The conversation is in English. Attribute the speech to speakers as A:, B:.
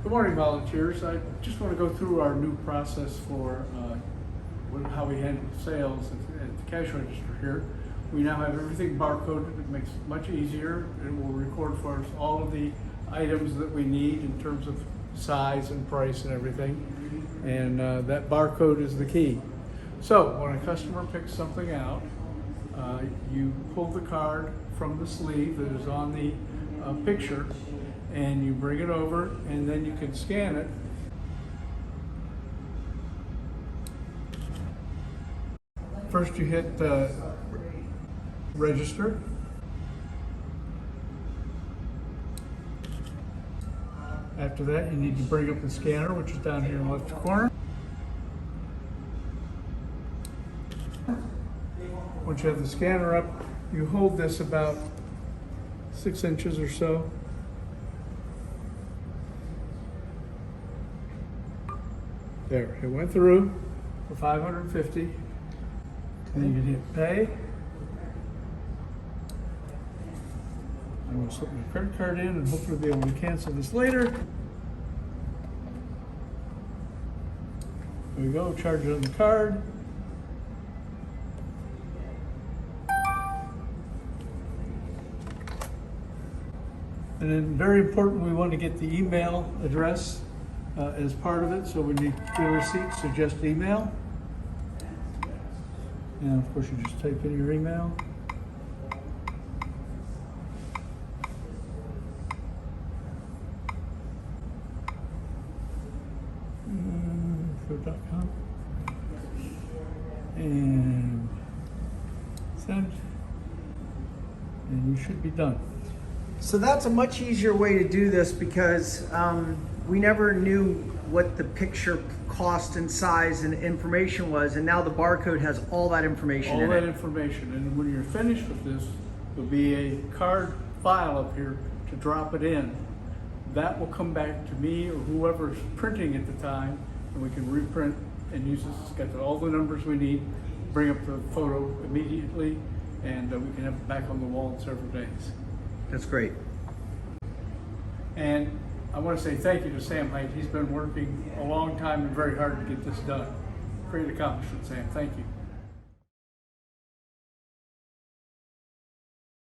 A: Good morning, volunteers. I just want to go through our new process for how we handle sales at the cash register here. We now have everything barcoded. It makes it much easier. It will record for us all of the items that we need in terms of size and price and everything. And that barcode is the key. So when a customer picks something out, you pull the card from the sleeve that is on the picture, and you bring it over, and then you can scan it. First you hit register. After that, you need to bring up the scanner, which is down here in the left corner. Once you have the scanner up, you hold this about 6 inches or so. There, it went through for $550. Then you can hit pay. I'm going to slip my credit card in and hopefully be able to cancel this later. There we go, charge it on the card. And then very important, we want to get the email address as part of it. So when you get a receipt, suggest email. And of course you just type in your email. .com. And send. And you should be done.
B: So that's a much easier way to do this because we never knew what the picture cost and size and information was, and now the barcode has all that information in it.
A: All that information, and when you're finished with this, there'll be a card file up here to drop it in. That will come back to me or whoever's printing at the time, and we can reprint and use this. It's got all the numbers we need, bring up the photo immediately, and we can have it back on the wall in several days.
B: That's great.
A: And I want to say thank you to Sam Height. He's been working a long time and very hard to get this done. Great accomplishment, Sam. Thank you.